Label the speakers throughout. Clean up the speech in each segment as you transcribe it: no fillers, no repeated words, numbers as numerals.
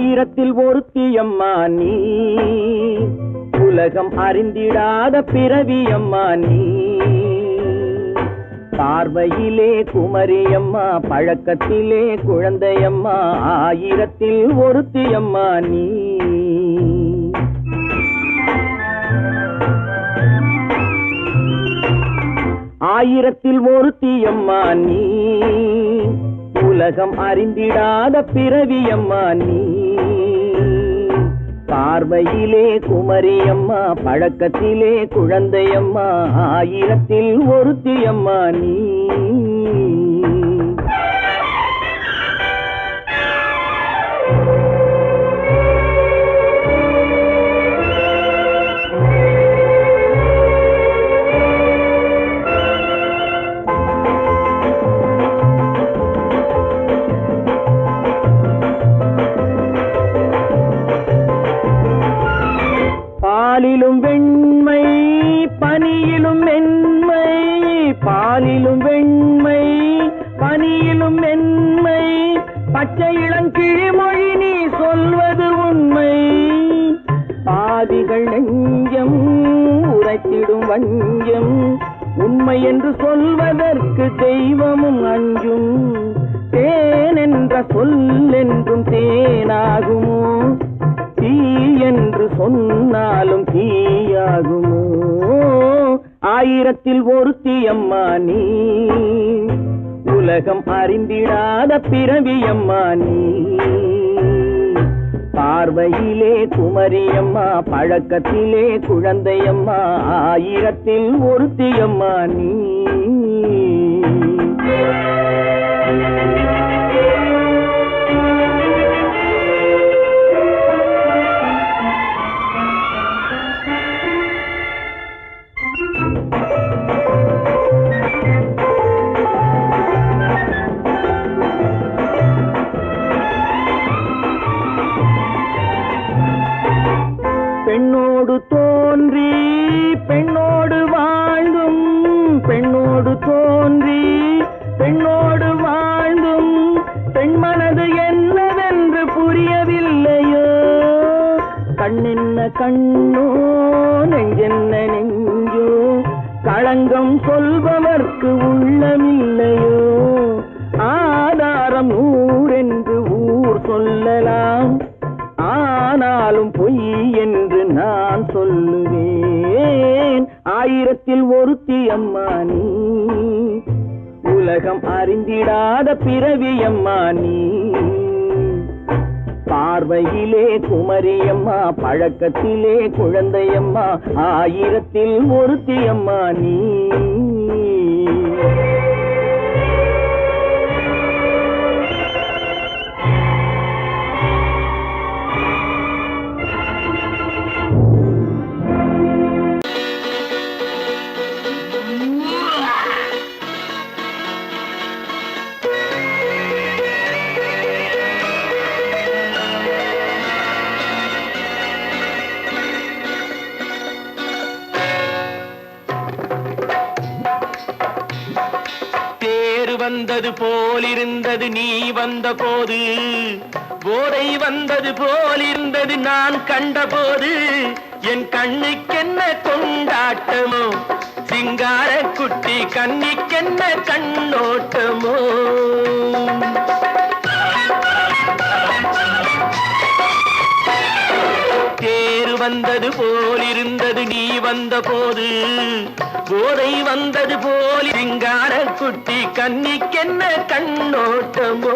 Speaker 1: ஆயிரத்தில் ஒருத்தியம்மா நீ, உலகம் அறிந்திடாத பிறவியம்மா நீ. பார்வையிலே குமரியம்மா, பழக்கத்திலே குழந்தையம்மா, ஆயிரத்தில் ஒருத்தியம்மா நீ. ஆயிரத்தில் ஒருத்தியம்மா நீ, உலகம் அறிந்திடாத பிறவியம்மா நீ. பார்வையிலே குமரியம்மா, பழக்கத்திலே குழந்தையம்மா, ஆயிரத்தில் ஒருத்தியம்மா நீ. பாலிலும் வெண்மை பனியிலும் மென்மை, பாலிலும் வெண்மை பனியிலும் மென்மை, பச்சை இளங்கிழிமொழி நீ சொல்வது உண்மை. பாதிகள் நெஞ்சம் உரைத்திடும் வஞ்சம், உண்மை என்று சொல்வதற்கு தெய்வமும் அஞ்சும். தேன் என்ற சொல் என்றும் தேனாகுமோ, தீ என்று சொன்னாலும் தீயாகுமோ. ஆயிரத்தில் ஒருத்தியம்மா நீ, உலகம் அறிந்திடாத பிறவியம்மா நீ. பார்வையிலே குமரியம்மா, பழக்கத்திலே குழந்தையம்மா, ஆயிரத்தில் ஒருத்தியம்மா நீ. பெண்ணோடு தோன்றி பெண்ணோடு வாழ்ந்தும், பெண்ணோடு தோன்றி பெண்ணோடு வாழ்ந்தும், பெண் மனது என்னவென்று புரியவில்லையோ. கண்ணென்ன கண்ணோ, நெஞ்சென்ன நெஞ்சோ, களங்கம் சொல்பவர்க்கு உள்ளமில்லையோ. ஆதாரம் ஊரென்று ஊர் சொல்லலாம், ஆனாலும் பொய் என்று நான் சொல்லுவேன். ஆயிரத்தில் ஒருத்தியம்மா நீ, உலகம் அறிந்திடாத பிறவியம்மா நீ. பார்வையிலே குமரியம்மா, பழக்கத்திலே குழந்தையம்மா, ஆயிரத்தில் ஒருத்தியம்மா நீ.
Speaker 2: வந்தது போலிருந்தது நீ வந்த போது, போதை வந்தது போலிருந்தது நான் கண்டபோது. என் கண்ணுக்கென்ன கொண்டாட்டமோ, சிங்கார குட்டி கண்ணிக்கென்ன கண்ணோட்டமோ. தேர் வந்தது போலிருந்தது நீ வந்த போது, போதை வந்தது போல் சிங்கார குட்டி கண்ணிக்கென்ன கண்ணோட்டமோ.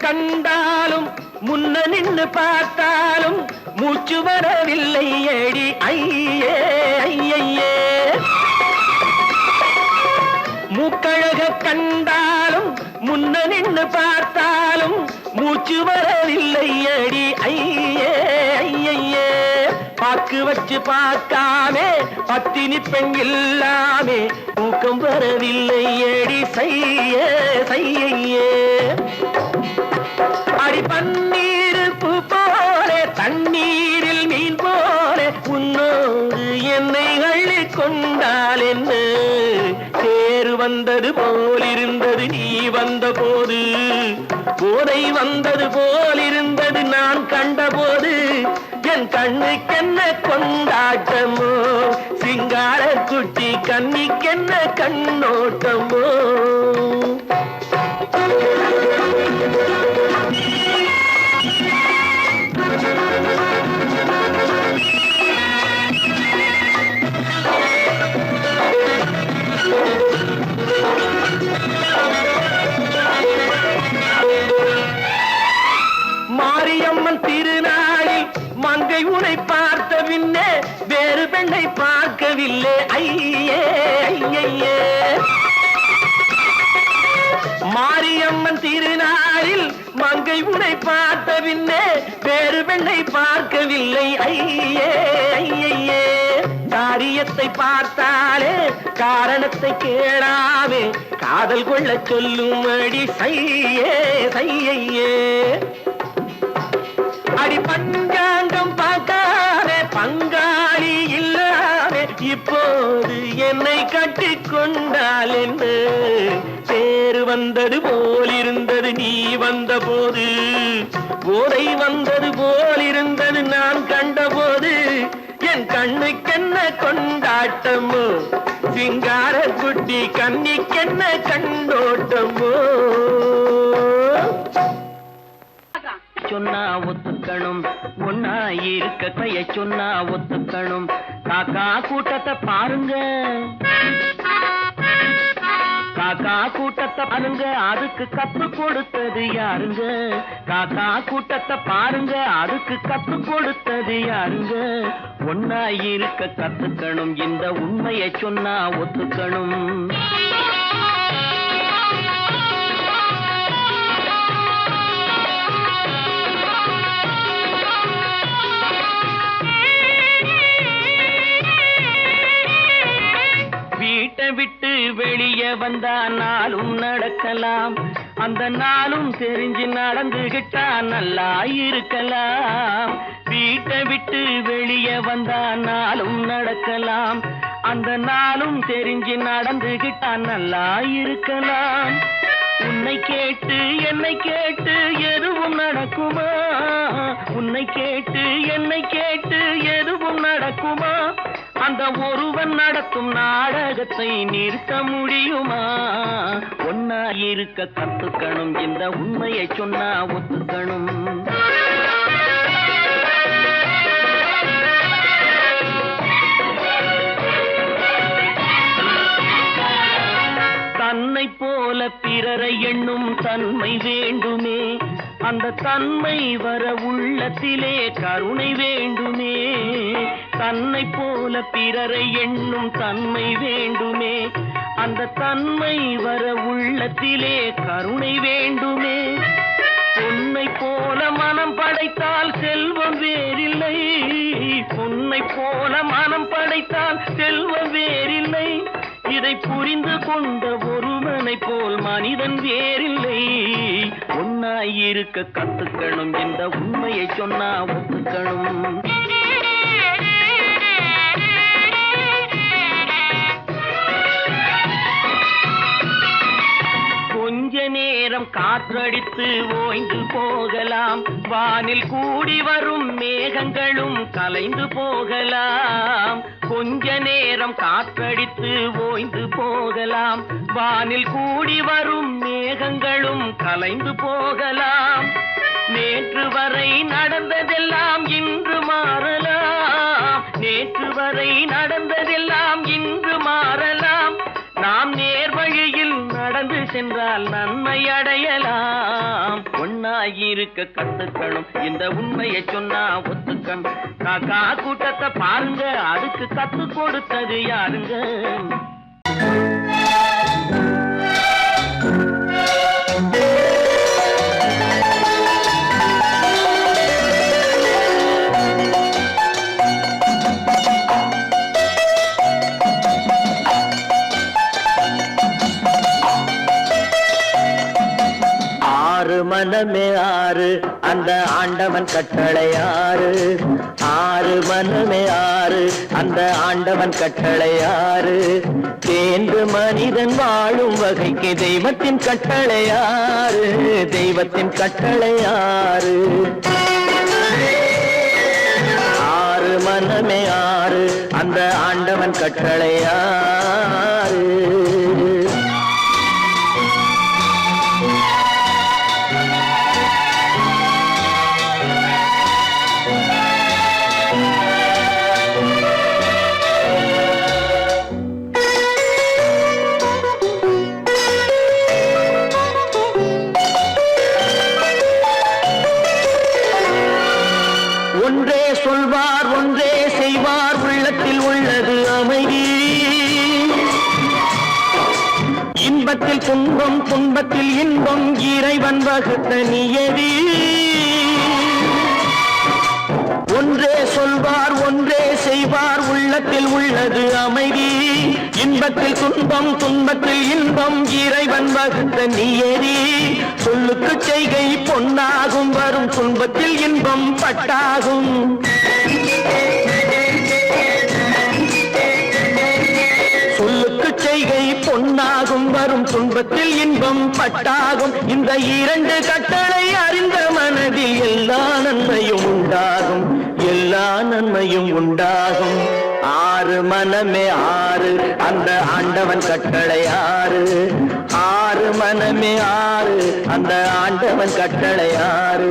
Speaker 2: கண்டாலும் முன்ன நின்று பார்த்தாலும் மூச்சு வரவில்லை ஏடி ஐயே ஐயே. மூக்கழக கண்டாலும் முன்ன நின்று பார்த்தாலும் மூச்சு வரவில்லை ஏடி ஐயே ஐயே. பார்க்க பாக்கு வச்சு பார்க்காமே பத்தினி பெண் இல்லாமே தூக்கம் வரவில்லை ஏடி செய்ய செய்யே அடி பன்னீர் பூ போலே தண்ணீரில் மீன் போலே உன்னோடு என்னை அள்ளி கொண்டால் என்ன தேர் வந்தது போலிருந்தது நீ வந்த போது போதை வந்தது போலிருந்தது நான் கண்டபோது என் கண்ணுக்கென்ன கொண்டாட்டமோ சிங்கார குட்டி கண்ணிக்கென்ன கண்ணோட்டமோ மாரியம்மன் திருநாளில் மங்கை உனை பார்த்த பின்னே வேறு பெண்ணை பார்க்கவில்லை ஐயே ஐயே மாரியம்மன் திருநாளில் மங்கை உனை பார்த்த பின்னே வேறு பெண்ணை பார்க்கவில்லை ஐயே ஐயே காரியத்தை பார்த்தாலே காரணத்தை கேளாமே காதல் கொள்ள சொல்லும்படி செய்யே செய்யே அடி பஞ்சாங்கம் பார்க்காதே பங்காளி இல்லாமே இப்போது என்னை கட்டி கொண்டால் என்ன தேர் வந்தது போலிருந்தது நீ வந்த போது போதை வந்தது போலிருந்தது நான் கண்டபோது என் கண்ணுக்கென்ன கொண்டாட்டமோ சிங்கார குட்டி கண்ணிக்கென்ன கண்டோட்டமோ சொன்னா ஒத்துக்கணும் ஒன்னா இருக்க கைய சொன்னா ஒத்துக்கணும் காக்கா கூட்டத்தை பாருங்க காக்கா கூட்டத்தை பாருங்க அதுக்கு கத்து கொடுத்தது யாருங்க காக்கா கூட்டத்தை பாருங்க அதுக்கு கத்து கொடுத்தது யாருங்க ஒன்னா இருக்க கத்துக்கணும் இந்த உண்மையை சொன்னா ஒத்துக்கணும் வீட்டை விட்டு வெளியே வந்தா நாளும் நடக்கலாம் அந்த நாளும் தெரிஞ்சு நடந்துகிட்டா நல்லா இருக்கலாம் வீட்டை விட்டு வெளியே வந்தா நாளும் நடக்கலாம் அந்த நாளும் தெரிஞ்சு நடந்துகிட்டா நல்லா இருக்கலாம் உன்னை கேட்டு என்னை கேட்டு எதுவும் நடக்குமா உன்னை கேட்டு என்னை கேட்டு எதுவும் நடக்குமா அந்த ஒருவன் நடத்தும் நாடகத்தை நிறுத்த முடியுமா ஒன்னா இருக்க கத்துக்கணும் இந்த உண்மையை சொன்னா ஒத்துக்கணும் தன்னை போல பிறரை எண்ணும் தன்மை வேண்டுமே அந்த தன்மை வர உள்ளத்திலே கருணை வேண்டுமே தன்னை போல பிறரை எண்ணும் தன்மை வேண்டுமே அந்த தன்மை வர உள்ளத்திலே கருணை வேண்டுமே பொன்னை போல மனம் படைத்தால் செல்வம் வேறில்லை பொன்னை போல மனம் படைத்தால் செல்வம் வேறில்லை இதை புரிந்து கொண்ட ஒருவனை போல் மனிதன் வேறில்லை ஒன்னாய் இருக்க கத்துக்கணும் இந்த உண்மையை சொன்னா ஒத்துக்கணும் கொஞ்ச நேரம் காற்றடித்து ஓய்ந்து போகலாம் வானில் கூடி வரும் மேகங்களும் கலைந்து போகலாம் கொஞ்ச நேரம் காற்றடித்து ஓய்ந்து போகலாம் வானில் கூடி வரும் மேகங்களும் கலைந்து போகலாம் நேற்று வரை நடந்ததெல்லாம் இன்று மாறலாம் நேற்று வரை நடந்ததெல்லாம் இன்று மாறலாம் நாம் நேர் வழியில் நடந்து சென்றால் நன்மை அடையலாம் ஒன்னாயிருக்க கத்துக்கணும் இந்த உண்மையை சொன்னா ஒத்துக்கணும் காக்கா கூட்டத்தை பாருங்க அதுக்கு கத்து கொடுத்தது யாருங்க
Speaker 1: ஆறு அந்த ஆண்டவன் கட்டளை ஆறு ஆறு மனமே ஆறு அந்த ஆண்டவன் கட்டளை ஆறு தேர்ந்து மனிதன் வாழும் வகைக்கு தெய்வத்தின் கட்டளை ஆறு தெய்வத்தின் கட்டளை ஆறு ஆறு மனமே ஆறு அந்த ஆண்டவன் கட்டளை ஆறு ஒன்றே சொல்வார் ஒன்றே செய்வார் உள்ளத்தில் உள்ளது அமைதி இன்பத்தில் துன்பம் துன்பத்தில் இன்பம் இறைவன் வகுத்த நியதி ஒன்றே சொல்வார் ஒன்றே செய்வார் உள்ளத்தில் உள்ளது அமைதி இன்பத்தில் துன்பம் துன்பத்தில் இன்பம் இறைவன் வகுத்த நியதி சொல்லுக்கு செய்கை பொன்னாகும் வரும் துன்பத்தில் இன்பம் பட்டாகும் சொல்லுக்கு செய்கை பொன்னாகும் வரும் துன்பத்தில் இன்பம் பட்டாகும் இந்த இரண்டு கட்டளை அறிந்த மனதில் எல்லா நன்மையும் உண்டாகும் எல்லா நன்மையும் உண்டாகும் ஆறு மனமே ஆறு அந்த ஆண்டவன் கட்டளை ஆறு ஆறு மனமே ஆறு அந்த ஆண்டவன் கட்டளை ஆறு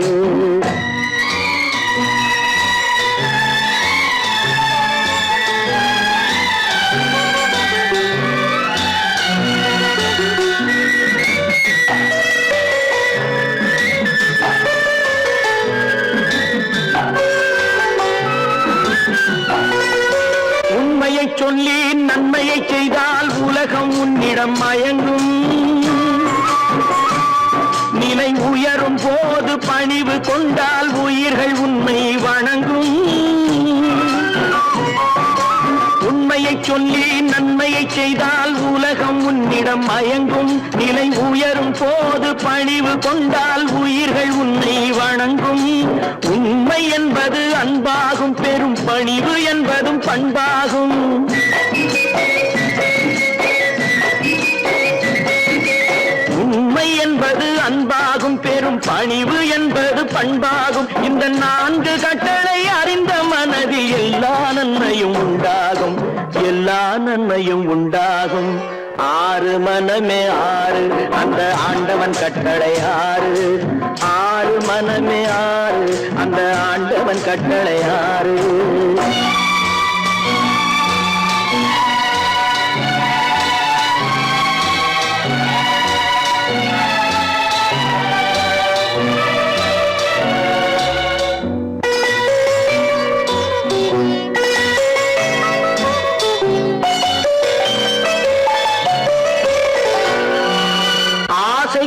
Speaker 1: உண்மையை சொல்லி நன்மையை செய்தால் உலகம் உன்னிடம் மயங்கும் நிலை உயரும் போது பணிவு கொண்டால் உயிர்கள் உன்னை வணங்கும் உண்மையை சொல்லி நன்மையை செய்தால் உலகம் உன்னிடம் மயங்கும் நிலை உயரும் போது பணிவு கொண்டால் உயிர்கள் உன்னை வணங்கும் உண்மை என்பது அன்பாகும் பெரும் பணிவு என்பதும் பண்பாகும் உண்மை என்பது அன்பாகும் பெரும் பணிவு என்பது பண்பாகும் இந்த நான்கு கட்டளை அறிந்த மனதில் எல்லா நன்மையும் உண்டாகும் எல்லா நன்மையும் உண்டாகும் ஆறு மனமே ஆறு அந்த ஆண்டவன் கட்டளை ஆறு ஆறு மனமே ஆறு அந்த ஆண்டவன் கட்டளை ஆறு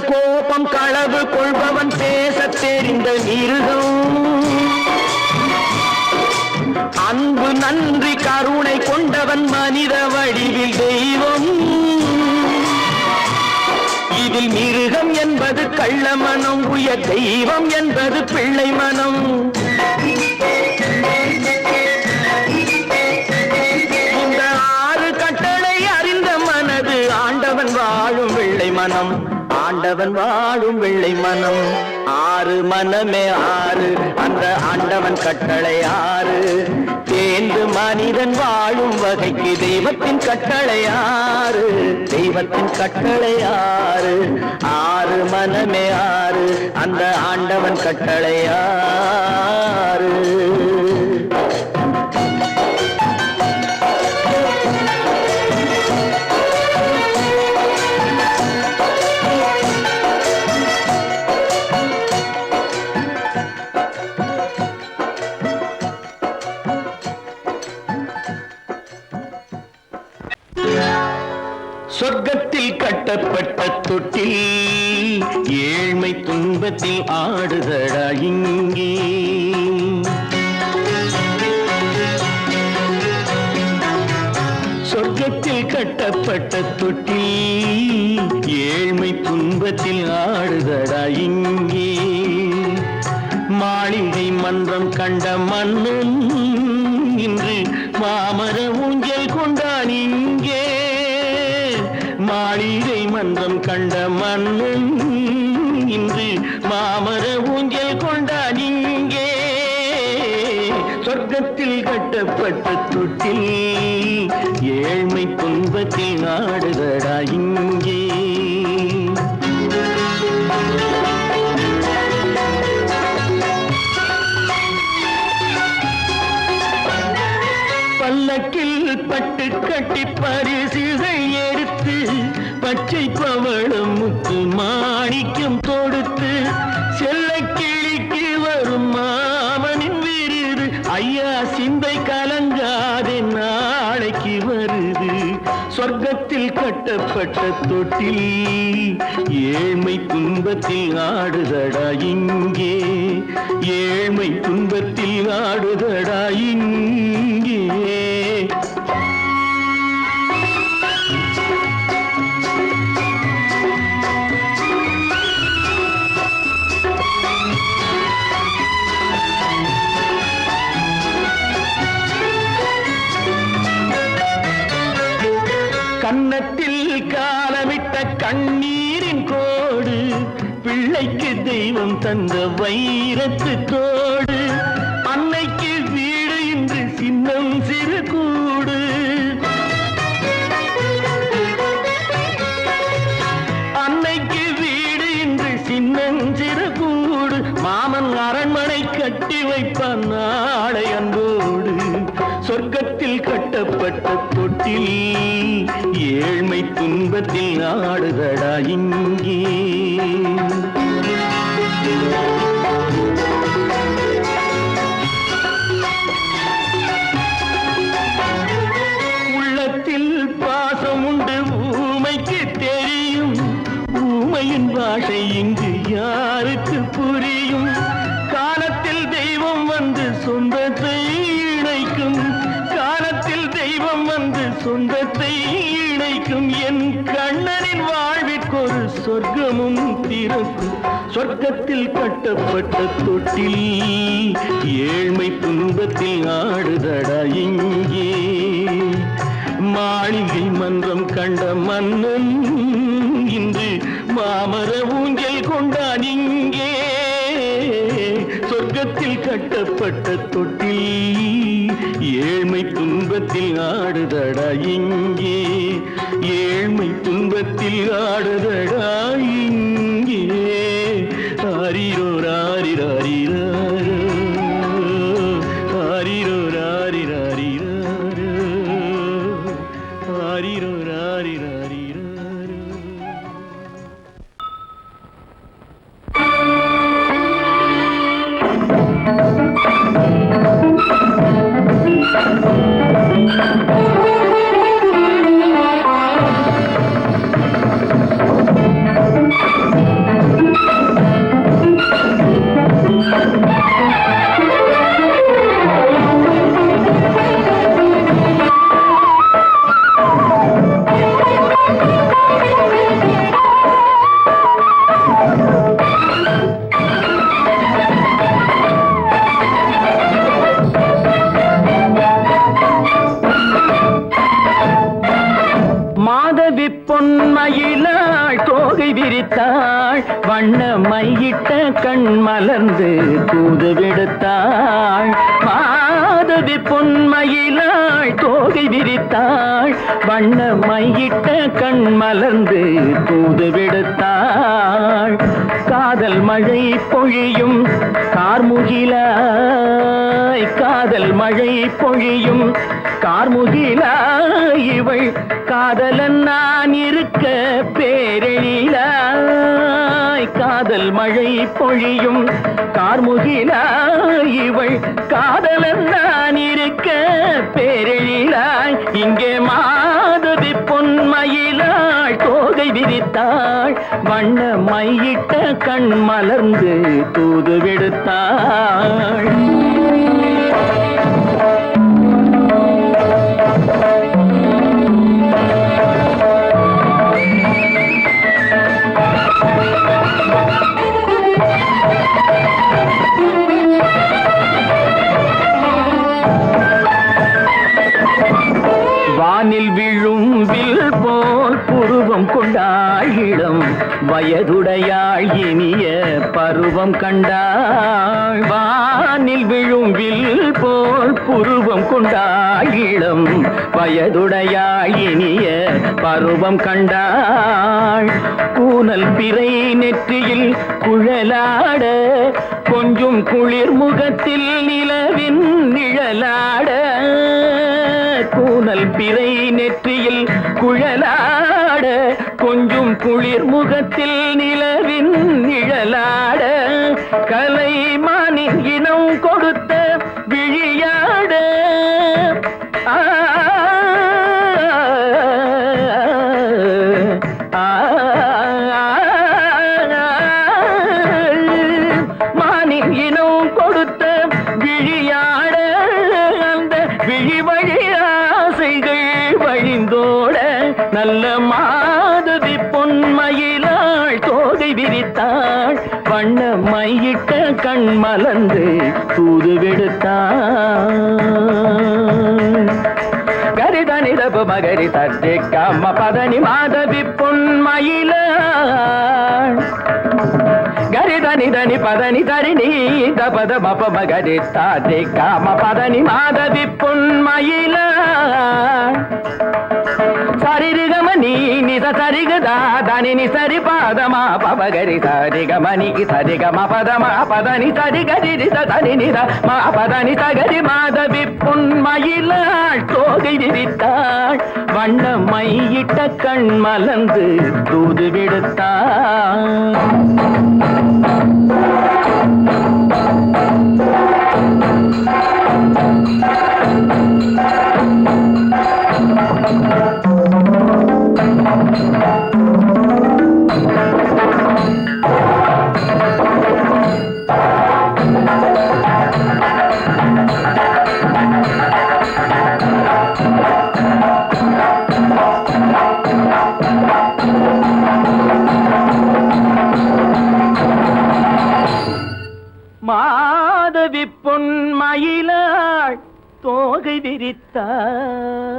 Speaker 1: கோபம் களவு கொள்பவன் பேசத் தெரிந்த மிருகம் அன்பு நன்றி கருணை கொண்டவன் மனித வடிவில் தெய்வம் இதில் மிருகம் என்பது கள்ள மனம் உயர் தெய்வம் என்பது பிள்ளை மனம் இந்த ஆறு கட்டளை அறிந்த மனது ஆண்டவன் வாழும் வெள்ளை மனம் ஆண்டவன் வாழும் வெள்ளை மனம் ஆறு மனமே ஆறு அந்த ஆண்டவன் கட்டளை ஆறு தேர்ந்து மனிதன் வாழும் வகைக்கு தெய்வத்தின் கட்டளை ஆறு தெய்வத்தின் கட்டளை ஆறு ஆறு மனமே ஆறு அந்த ஆண்டவன் கட்டளை ஆறு சொர்க்கத்தில் கட்டப்பட்ட தொட்டில் ஏழ்மை துன்பத்தில் ஆடுதடா இங்கே சொர்க்கத்தில் கட்டப்பட்ட தொட்டில் ஏழ்மை துன்பத்தில் ஆடுதடா இங்கே மாளிகை மன்றம் கண்ட மன்னன் இன்று மாமர ஊஞ்சல் கொண்டான் இங்கே. மாளிகை மன்றம் கண்ட மன்னன் இன்று மாமர ஊஞ்சல் கொண்டான் இங்கே. சொர்க்கத்தில் கட்டப்பட்ட தொட்டில் ஏழ்மை துன்பத்தில் ஆடுதடா இங்கே. பல்லக்கில் பட்டு கட்டி பரிசுகள் எடுத்து பச்சை பவளம் முத்து மாணிக்கம் தொடுத்து செல்ல கிளிக்கு வரும் மாமனின் விருது. ஐயா சிந்தை கலங்காதே நாளைக்கு வருது. சொர்க்கத்தில் கட்டப்பட்ட தொட்டில் ஏழ்மை துன்பத்தில் ஆடுதடா இங்கே. ஏழ்மை துன்பத்தில் ஆடுதடா இங்கே. கன்னத்தில் காலமிட்ட கண்ணீரின் கோடு பிள்ளைக்கு தெய்வம் தந்த வைரத்து தோடு. அன்னைக்கு வீடு இன்று சின்னம் சிறு கூடு. அன்னைக்கு வீடு இன்று சின்னம் சிறு கூடு. மாமன் அரண்மனை கட்டி வைப்பான் நாளை அன்போடு. சொர்க்கத்தில் கட்டப்பட்ட தொட்டில் ஏழ்மை துன்பத்தில் ஆடுதடா இங்கே. உள்ளத்தில் பாசம் உண்டு ஊமைக்கு தெரியும். ஊமையின் பாஷை இங்கு யாருக்கு புரியும்? காலத்தில் தெய்வம் வந்து சொந்தத்தை இணைக்கும். காலத்தில் தெய்வம் வந்து சொந்தத்தை இணைக்கும். என் கண்ணனின் வாழ்விற்கொரு சொர்க்கமும் திறக்கும். சொர்க்கத்தில் கட்டப்பட்ட தொட்டில் ஏழ்மை துன்பத்தில் ஆடுதடா இங்கே. மாளிகை மன்றம் கண்ட மன்னன் இன்று மாமர ஊஞ்சல் கொண்டான் இங்கே. சொர்க்கத்தில் கட்டப்பட்ட தொட்டில் ஏழ்மை துன்பத்தில் ஆடுதடா இங்கே. ஏழ்மை துன்பத்தில் ஆடுதடா இங்கே. ஆரிரோ ராரிராரிராரோ, ஆரிரோ ராரிராரிராரோ, ஆரிரோ ராரிராரிராரோ. மாதவி பொன்மயிலாள் தோகை விரித்தாள். வண்ண மையிட்ட கண் மலர்ந்து தூது விடுத்தாள். மாதவி பொன்மயிலாள் தோகை விரித்தாள். வண்ண மையிட்ட கண் மலர்ந்து தூது விடுத்தாள். காதல் மழை பொழியும் கார்முகிலாய். காதல் மழை பொழியும் கார்முகிலாய். இவள் காதலன் நான் இருக்க பேரெழிலாய். காதல் மழை பொழியும் கார்முகிலாய். இவள் காதலன் நான் இருக்க பேரெழிலாய். இங்கே மாதவி பொன்மயிலாள் தோகை விரித்தாள். வண்ண மையிட்ட கண் மலர்ந்து தூது விடுத்தாள். வயதுடையாள் இனிய பருவம் கண்டாள் வானில் விழும் வில் போல் புருவம் கொண்டாள் இளம் வயதுடையாள் இனிய பருவம் கண்டாள் கூனல் பிறை நெற்றியில் குழலாட கொஞ்சம் குளிர் முகத்தில் நிலவின் நிழலாட கூனல் பிறை நெற்றியில் குழலாட கொஞ்சம் குளிர் முகத்தில் நிலவின் நிழலாட கலைமானின் இனம் கொடுத்த விழியாட மானின் இனம் கொடுத்த விழியாட அந்த விழி வழி ஆசைகள் வழிந்தோட நல்ல மாதவி பொன்மயிலாள் தோகை விரித்தாள் வண்ண மையிட்ட கண் மலர்ந்து தூது விடுத்தாள் கரிதனி தப மகரி தட்டி கம்ம பதனி மாதவி பொன்மயிலாள் கரிதனி தனி பதனி தரிணி தபத மப மகரி தட்டி கம்ம பதனி மாதவி பொன்மயிலாள் சரிகமணி நித சரிகதா தனி சரி பாதமா பபகரி சரிகமணி சரிகம பதமா பதனி சரிகரி தனி நித மா பதனி சகரி மாதவி பொன்மயிலாள் தோகை விரித்தாள் வண்ண மையிட்ட கண் மலர்ந்து தூது விடுத்தாள் மாதவி பொன்மயிலாள் தோகை விரித்தாள்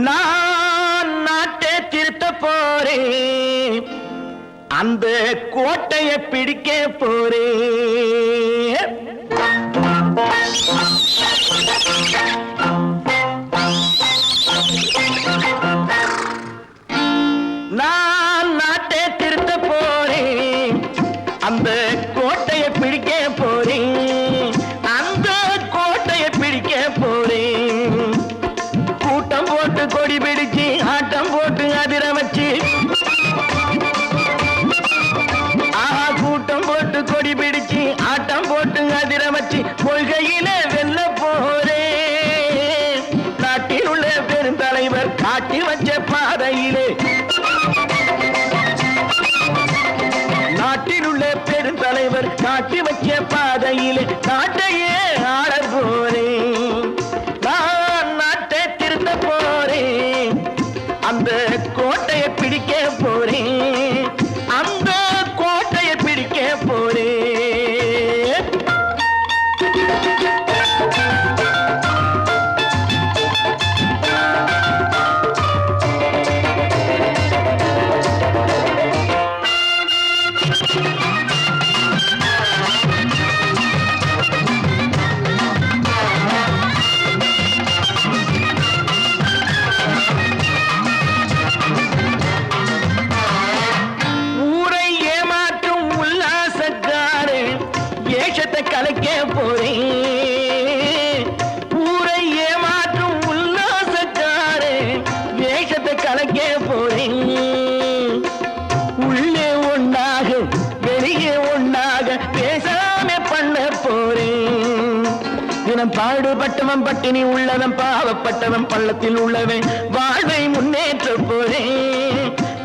Speaker 1: நான் நாட்டை திருத்த போறேன் அந்த கோட்டையை பிடிக்க போறேன் நான் நாட்டை திருத்த போறேன் அந்த கோட்டையை பிடிக்க போறேன் அந்த கோட்டையை பிடிக்க போறேன் கூட்டம் போட்டு கொடி பிடிச்சு ஆட்டம் போட்டு அதிர வச்சு கூட்டம் போட்டு கொடி பிடிச்சு ஆட்டம் போட்டு அதிர வச்சு கொள்கையில வெல்ல போறேன் நாட்டில் உள்ள பெருந்தலைவர் காட்டி வச்ச பாதையிலே நாட்டில் உள்ள பெருந்தலைவர் காட்டி வச்ச பாதையிலே நாட்டையே ஆள போறேன் நான் நாட்டை திருத்த போறேன் அந்த கோட்டையை பிடிக்க போறேன் அந்த கோட்டையை பிடிக்க போறேன் கலைக்க போறேன் ஊரை ஏமாற்றும் உல்லாசக்காரே வேஷத்தை கலைக்க போறேன் உள்ளே ஒன்னாக வெளியே ஒன்னாக பேசாம பண்ண போறேன் தினம் பாடுபட்டவன் பட்டினி உள்ளவன் பாவப்பட்டவன் பள்ளத்தில் உள்ளவன் வாழ்வை முன்னேற்ற போறேன்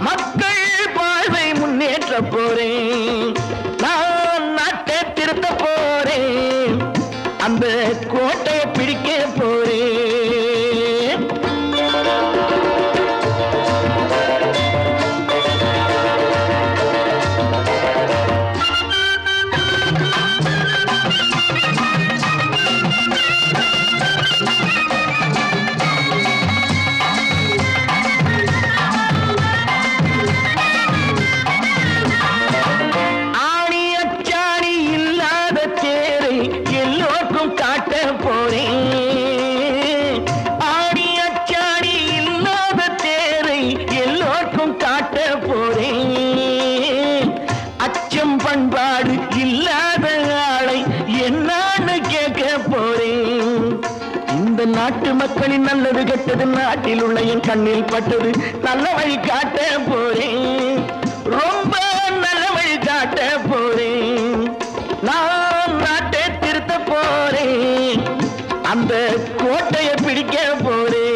Speaker 1: மக்கள் வாழ்வை முன்னேற்ற போறேன் நான் நாட்டை திருத்த போறேன் அந்த கோட்டையை பிடிக்க போறேன் நாட்டு மக்களின் நல்லது கெட்டது நாட்டில் உள்ள என் கண்ணில் பட்டது. நல்ல வழி காட்ட போறேன், ரொம்ப நல்ல வழி காட்ட போறேன். நான் நாட்டை திருத்த போறேன், அந்த கோட்டையை பிடிக்க போறேன்.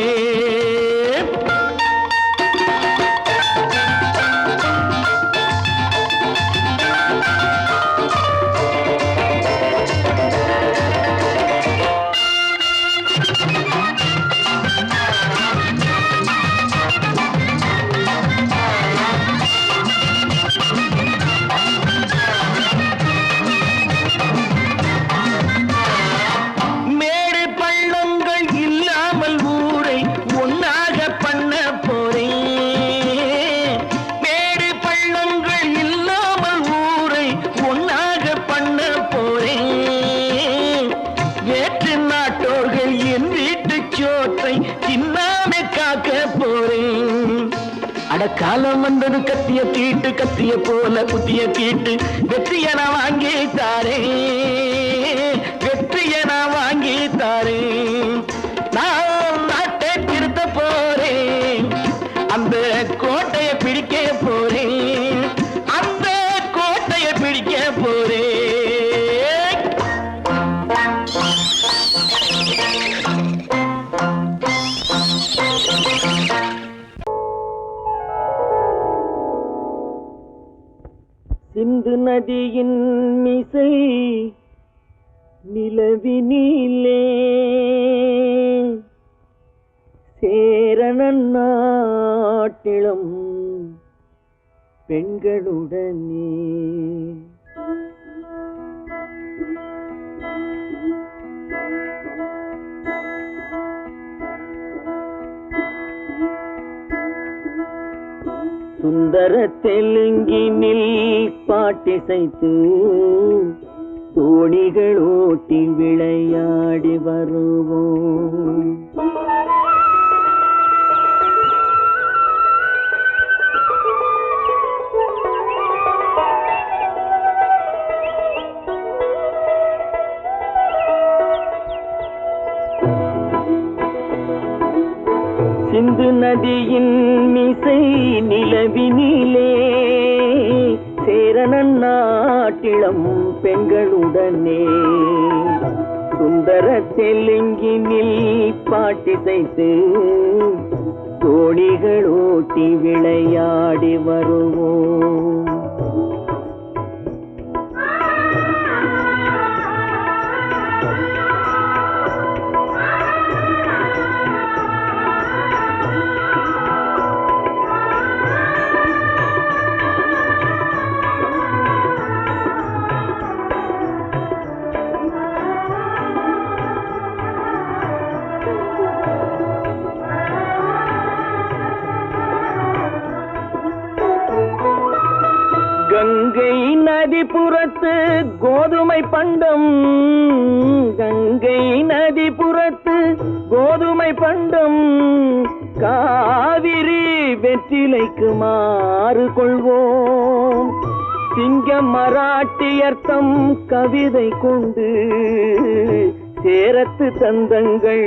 Speaker 1: காலம் வந்தது கத்திய தீட்டு, கத்திய போல குத்திய தீட்டு. வெற்றிய நான் வாங்கி தாரேன், வெற்றிய நான் வாங்கி தாரேன். நான் நாட்டை திருத்த போறேன், அந்த கோட்டையை பிடிக்க போறேன், அந்த கோட்டையை பிடிக்க போறேன். சிந்து நதியின் மிசை நிலவினிலே சேரணன் நாட்டிளம் பெண்களுடனே சுந்தர தெலுங்கினில் பாட்டிசைத்து தோணிகள் ஓட்டி விளையாடி வருவோம். சிந்து நதியின் மிசை நிலவினிலே சேரணன் நாட்டிளம் பெண்களுடனே சுந்தர தெலுங்கினில் பாட்டிசைத்து தோணிகள் ஓட்டி விளையாடி வருவோம். கங்கை நதிபுறத்து கோதுமை பண்டம், கங்கை நதிபுறத்து கோதுமை பண்டம், காவிரி வெற்றிலைக்கு மாறு கொள்வோம். சிங்க மராட்டியர்த்தம் கவிதை கொண்டு சேரத்து தந்தங்கள்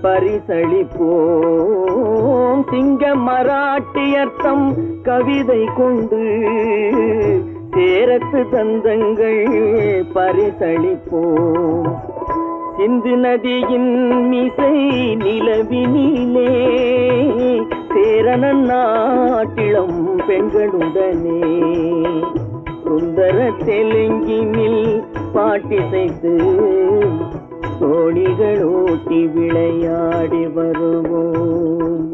Speaker 1: பரிசளிப்போம். சிங்க மராட்டியர்த்தம் கவிதை கொண்டு சேரத்து தந்தங்கள் பரிசளிப்போம். சிந்து நதியின் மிசை நிலவினிலே சேரணன் நாட்டிளம் பெண்களுடனே சுந்தர தெலுங்கினில் பாட்டிசைத்து தோணிகள் ஓட்டி விளையாடி வருவோம்.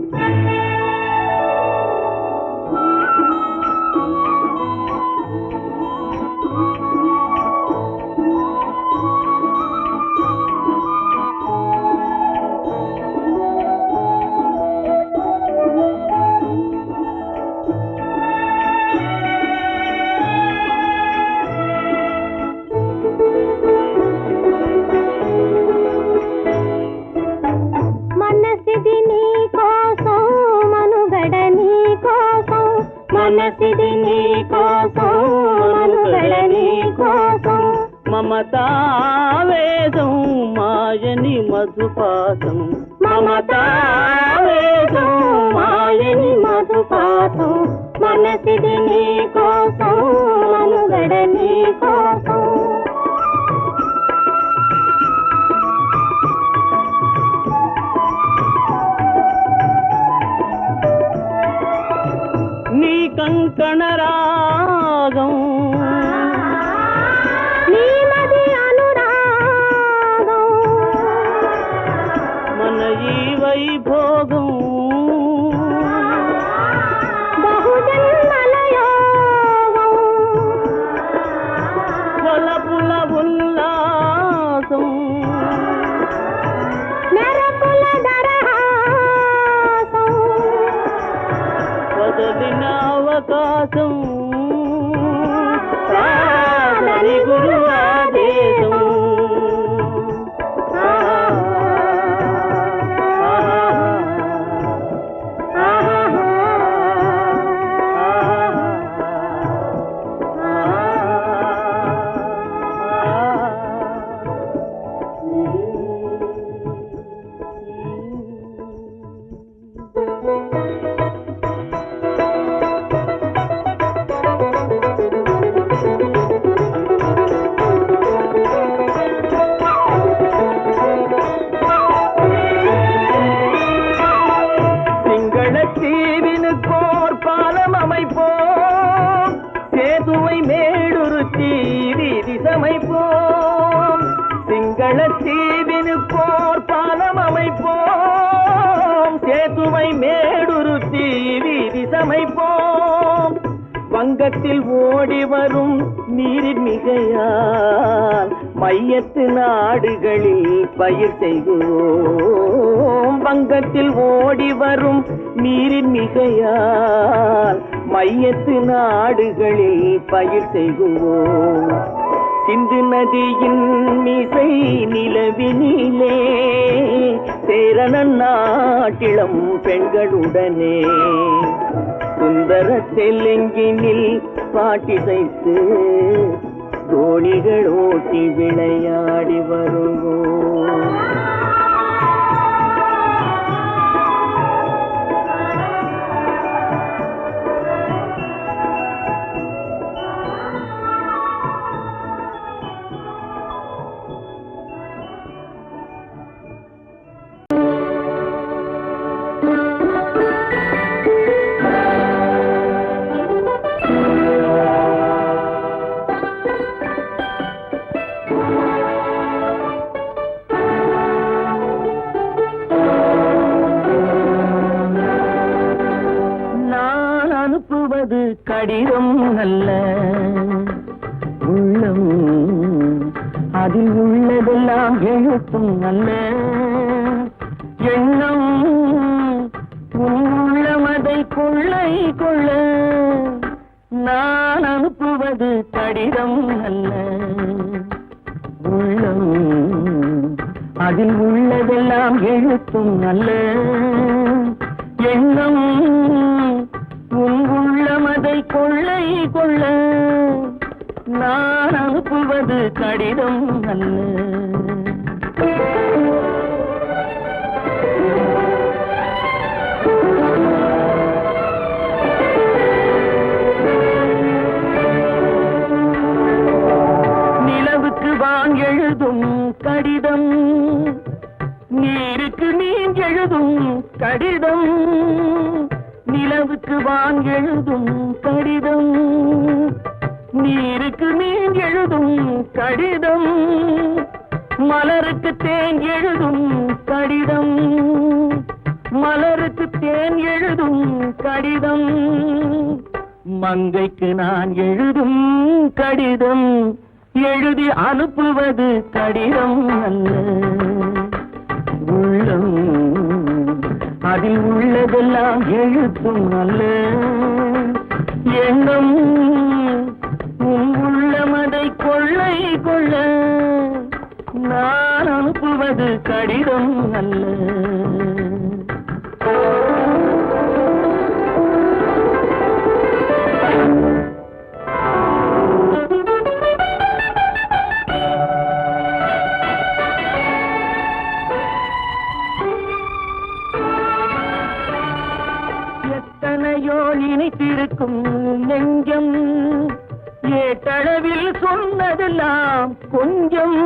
Speaker 3: मनसिदि नी को మమతావేదం మాయని మధుపాతం మమతావేదం మాయని మధుపాతం మనసిది నీ కోసం మనుగడ నీ కోసం నీ కంకణ రాగం నీమది అనురాగం మన ఈ వైభోగం బహుజన్మల యోగం కొలపుల ఉల్లాసం మెరపుల దరహాసం వదలిన అవకాశం సాధని గురు ఆదేశం தீவினுக்கோர் பாலம் அமைப்போம் சேதுவை மேடுருத்தி வீதி சமைப்போம் சிங்கள தீவினுக்கோர் பாலம் அமைப்போம் சேதுவை மேடுருத்தி வீதி சமைப்போம் வங்கத்தில் ஓடி வரும் நீரின் மிகையால் மையத்து நாடுகளில் பயிர் செய்வோம் வங்கத்தில் ஓடி வரும் நீரின் மிகையால் மையத்து நாடுகளில் பயிர் செய்வோம் சிந்து நதியின் மிசை நிலவினிலே சேரணன் நாட்டிளம் பெண்களுடனே சுந்தர தெலுங்கினில் பாட்டிசைத்து தோணிகள் ஓட்டி விளையாடி வருவோம் அனுப்புவது கடிதம் அல்ல உள்ளம் அதில் உள்ளதெல்லாம் எழுத்தும் அல்ல எண்ணம் உள்ளமதை கொள்ளை கொள்ள நான் அனுப்புவது கடிதம் அல்ல உள்ளம் அதில் உள்ளதெல்லாம் எழுத்தும் அல்ல எண்ணம் உள்ளமதை கொள்ளை கொள்ள நான் அனுப்புவது கடிதம் அல்ல நிலவுக்கு வான் எழுதும் கடிதம் நீருக்கு நீர் எழுதும் கடிதம் நிலவுக்கு வான் எழுதும் கடிதம் நீருக்கு நீர் எழுதும் கடிதம் மலருக்கு தேன் எழுதும் கடிதம் மலருக்கு தேன் எழுதும் கடிதம் மங்கைக்கு நான் எழுதும் கடிதம் எழுதி அனுப்புவது கடிதம் அல்ல உள்ளம் அதில் உள்ளதெல்லாம் எழுத்தும் அல்ல எண்ணம் உள்ளமதை கொள்ளை கொள்ள நான் அனுப்புவது கடிதம் அல்ல சொன்னதெல்லாம் கொஞ்சம்,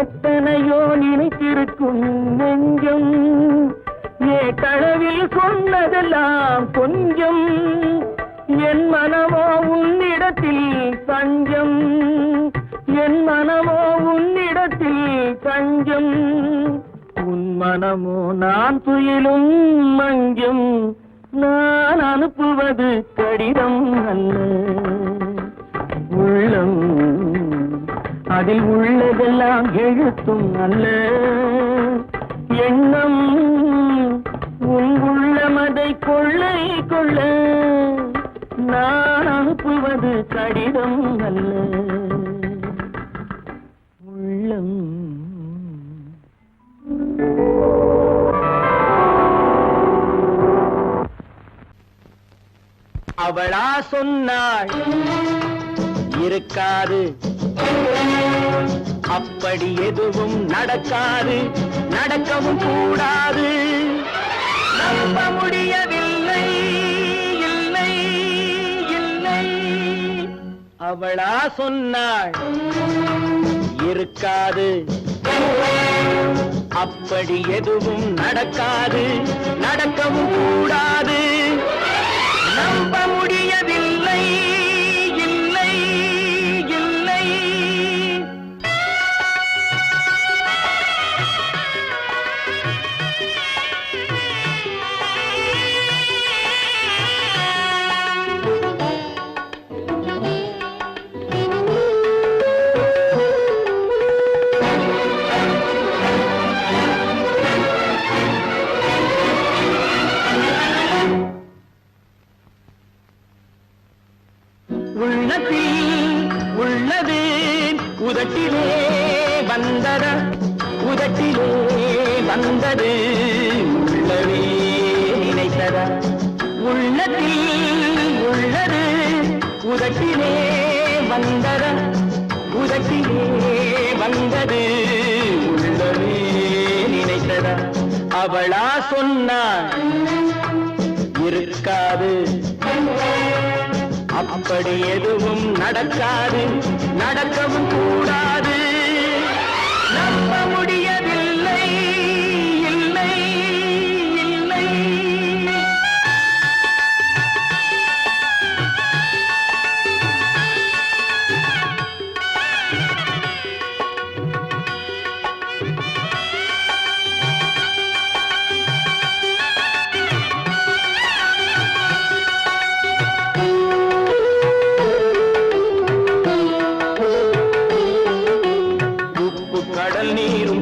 Speaker 3: எத்தனையோ நினைத்திருக்கும் நெஞ்சம். ஏட்டளவில் சொன்னதெல்லாம் கொஞ்சம், என் மனமோ உன்னிடத்தில் தஞ்சம். என் மனமோ உன்னிடத்தில் தஞ்சம். உன் மனமோ நான் துயிலும் மஞ்சம். நான் அனுப்புவது கடிதம் அல்ல, உள்ளம். அதில் உள்ளதெல்லாம் எழுத்தும் அல்ல, எண்ணம். உன் உள்ளமதை கொள்ளை கொள்ள நான் அனுப்புவது கடிதம் அல்ல, உள்ளம்.
Speaker 1: அவளா சொன்னாள் இருக்காது, அப்படி எதுவும் நடக்காது, நடக்கவும் கூடாது. நம்ப முடியவில்லை, இல்லை இல்லை. அவளா சொன்னாள் இருக்காது, அப்படி எதுவும் நடக்காது, நடக்கவும் கூடாது. நம்ப முடியவில்லை, இல்லை இல்லை. உள்ளது உதட்டிலே வந்ததா, உதட்டிலே வந்தது உள்ளவே நினைத்ததா. உள்ளத்தில் உள்ளது உதட்டிலே வந்ததா, உதட்டிலே வந்தது உள்ளவே நினைத்ததா. அவளா சொன்னாள் இருக்காது, அப்படி எதுவும் நடக்காது, நடக்கவும் கூடாது. நம்ப முடியவில்லை, இல்லை இல்லை.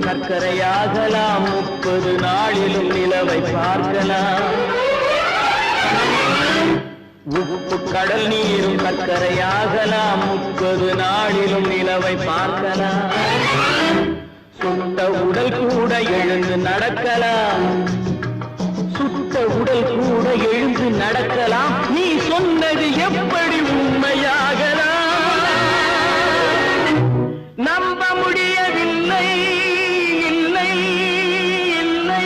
Speaker 1: சர்க்கரையாகலாம், 30 நாளிலும் நிலவை பார்க்கலாம். உப்பு கடல் நீரும் சர்க்கரையாகலாம், 30 நாளிலும் நிலவை பார்க்கலாம். சுட்ட உடல் கூட எழுந்து நடக்கலாம், சுட்ட உடல் கூட எழுந்து நடக்கலாம். நீ சொன்னது எப்படி உண்மையாகலாம்? நம்ப முடியவில்லை, இல்லை இல்லை.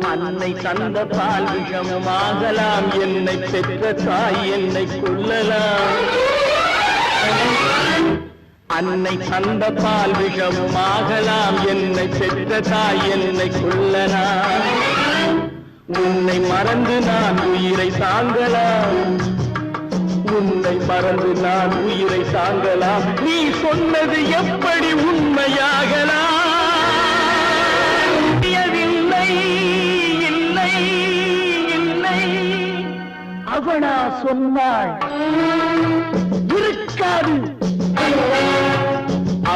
Speaker 1: அன்னை தந்த பால் விஷமாகலாம், என்னை பெற்ற தாய் என்னை கொல்லலாம். அன்னை தந்த பால் விஷமாகலாம், என்னை பெற்ற தாய் என்னை கொல்லலாம். உன்னை மறந்து நான் உயிரை தாங்கலாம், உன்னை மறந்து நான் உயிரை தாங்கலாம். நீ சொன்னது எப்படி உண்மையாகலாம்? இல்லை இல்லை. அவனா சொன்னாள் இருக்காது,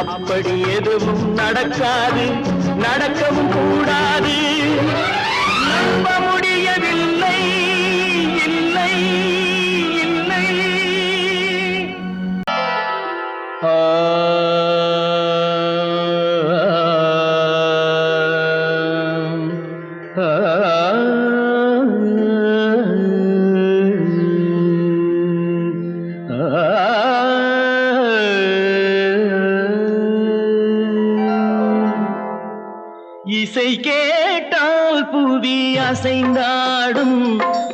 Speaker 1: அப்படி எதுவும் நடக்காது, நடக்கவும் கூடாது. நம்ப முடியவில்லை, இல்லை இல்லை. அசைந்தாடும்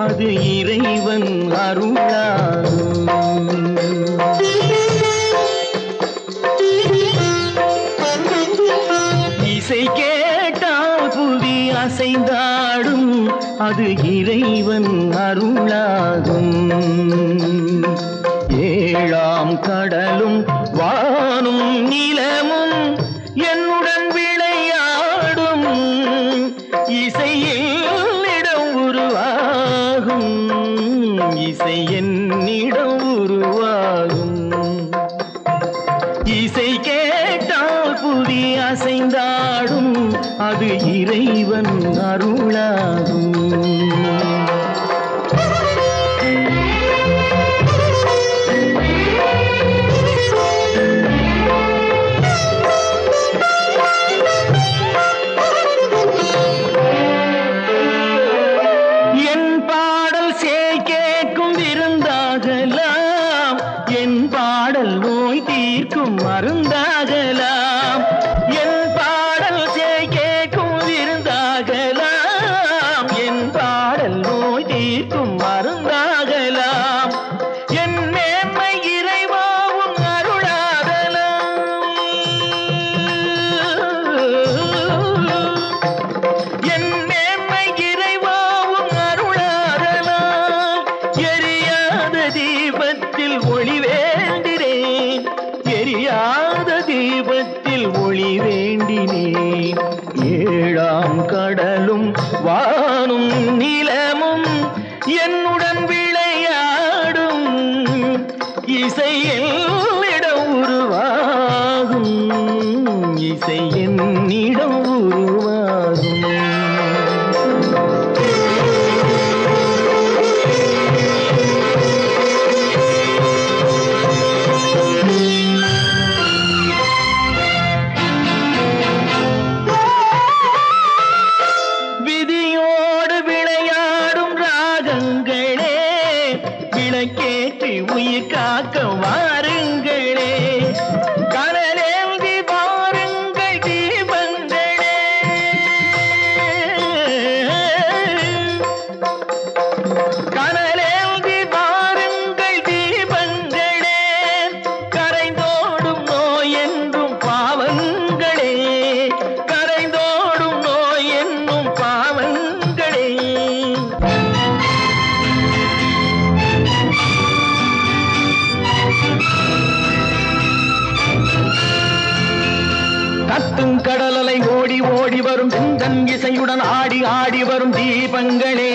Speaker 1: அது இறைவன் அருளாகும். இசை கேட்டால் புவி அசைந்தாடும் அது இறைவன் அருளாகும். ஏழாம் கடலும் வானும் நிலமும் என்னுடன் விளையாடும் இசையில் இடம் உருவாகும். இசை என்னிடம் உருவாகும். இசை கேட்டால் புவி அசைந்தாடும் அது இறைவன் அருளாகும். என் பாடல் சேய் கேட்கும் விருந்தாகலாம், என் பாடல் நோய் தீர்க்கும் மருந்தாகலாம். என் பாடல் சேய் கேட்கும் விருந்தாகலாம், என் பாடல் நோய் தீர்க்கும் மருந்தாகலாம். என் மேன்மை இறைவாவும் அருளாகலாம். என் மேன்மை இறைவாவும் அருளாகலாம். எரியாத தீபத்தில் ஒளி வேண்டினேன், எரியாத தீபத்தில் ஒளி வேண்டினேன். ஏழாம் கடலும் வானும் நிலமும் என்னுடன் விளையாடும் இசையில் இடம் உருவாகும். இசை என்னிடம் உருவாகும். விதியோடு விளையாடும் ராகங்களே, விளக்கேற்றி உயிர் காக்க வாருங்களே. கனலேந்தி வாருங்கள் தீபங்களே. கனலேந்தி வாருங்கள் தீபங்களே. கரைந்தோடும் நோய் என்றும் பாவங்களே, கரைந்தோடும் நோய் என்னும் பாவங்களே. கத்தும் கடலலை ஓடி ஓடி வரும் சிந்தன் இசையுடன் ஆடி ஆடி வரும் தீபங்களே.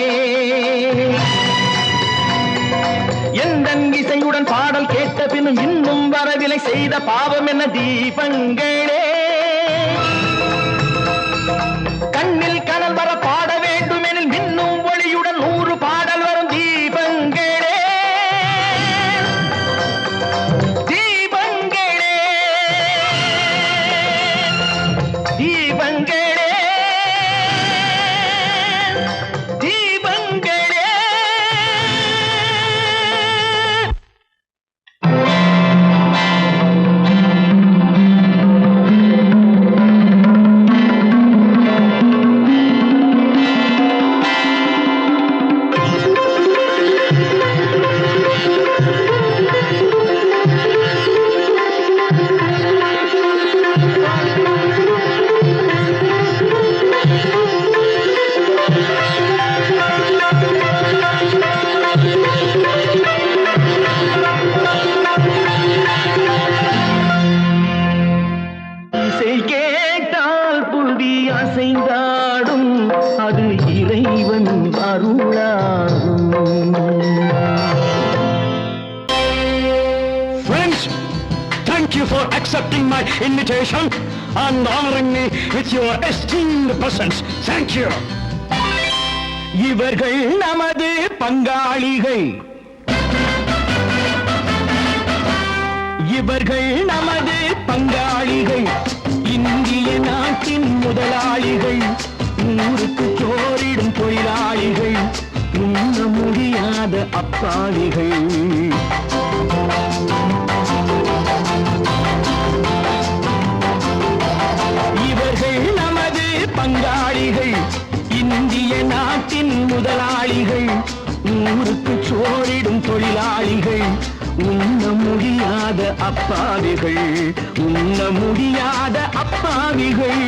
Speaker 1: எந்தன் இசையுடன் பாடல் கேட்ட பின்னும் இன்னும் வரவில்லை செய்த பாவம் என்ன தீபங்களே. கண்ணில் கனல் வர பாட வேண்டும் எனில் மின்னும் ஒளியுடன் 100 பாடல் வரும் தீபங்களே. தீபங்களே, தீபங்களே, தீபங்களே. இசை கேட்டால் புவி அசைந்தாடும் அது இறைவன் அருளாகும்.
Speaker 4: Friends, thank you for accepting my invitation and honoring me with your esteemed presence. Thank you.
Speaker 1: இவர்கள் நமது பங்காளிகள், இவர்கள் நமது பங்காளிகள். இந்திய நாட்டின் முதலாளிகள், ஊருக்கு சோறிடும் தொழிலாளிகள், உண்ண முடியாத அப்பாவிகள். இவர்கள் நமது பங்காளிகள். இந்திய இந்திய நாட்டின் முதலாளிகள், ஊருக்கு சோறிடும் தொழிலாளிகள், உண்ண முடியாத அப்பாவிகள், உண்ண முடியாத அப்பாவிகள்.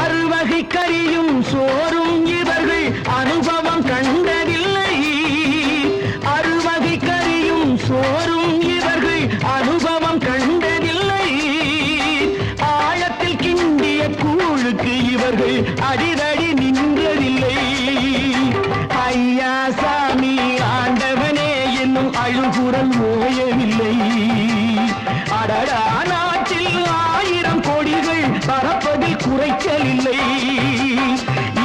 Speaker 1: அறுவகை கறியும் சோறும் இவர்கள் அனுபவம் கண்டதில்லை. அறுவகை கறியும் சோறும் இவர்கள் அனுபவம் கண்டதில்லை. ஆழத்தில் கிண்டிய கூழுக்கு இவர்கள் அடிதடி நின்றதில்லை. ஐயா சாமி ஆண்டவனே என்னும் அழுகுரல் ஓயவில்லை. அடடா, நாட்டில் 1000 கோடிகள் பறப்பதில் குறைச்சலில்லை.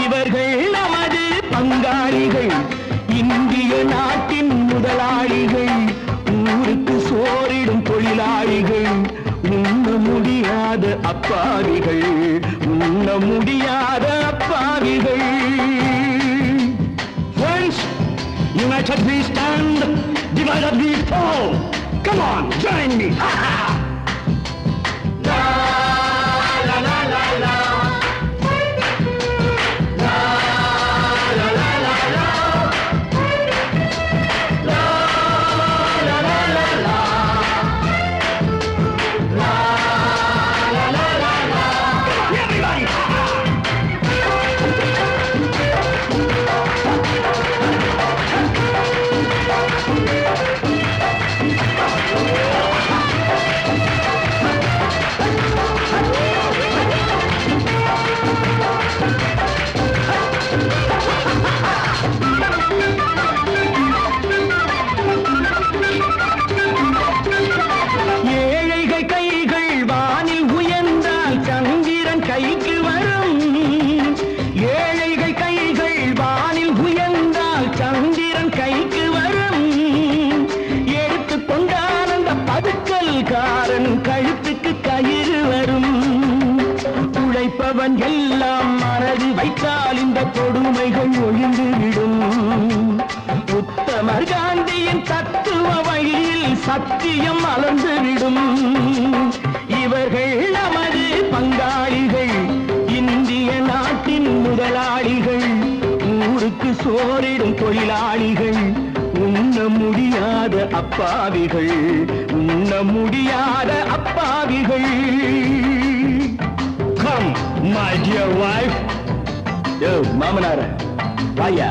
Speaker 1: இவர்கள் நமது பங்காளிகள், இந்திய நாட்டின் முதலாளிகள், ஊருக்கு சோறிடும் தொழிலாளிகள், உண்ண முடியாத அப்பாவிகள், உண்ண முடியாத அப்பாவிகள்.
Speaker 4: Friends, united we stand, divided we fall. Come on, join me. Everybody.
Speaker 1: ஏழைகள் கைகள் வானில் உயர்ந்தால் சந்திரன் கைக்கு வரும். ஏழைகள் கைகள் வானில் உயர்ந்தால் சந்திரன் கைக்கு வரும். எடுத்து கொண்டான் அந்த பதுக்கல்காரன் கழுத்துக்கு கயிறு வரும். உழைப்பவன் எல்லாம் மனது வைத்தால் இந்த கொடுமைகள் ஒழிந்துவிடும். உத்தமர் காந்தியின் தத்துவ வழியில் சத்தியம் மலர்ந்துவிடும். இவர்கள் நமது பங்காளிகள், இந்திய நாட்டின் முதலாளிகள், ஊருக்கு சோறிடும் தொழிலாளிகள், உண்ண முடியாத அப்பாவிகள், உண்ண முடியாத அப்பாவிகள்.
Speaker 4: Come, my dear wife.
Speaker 1: மாமனார வாயா.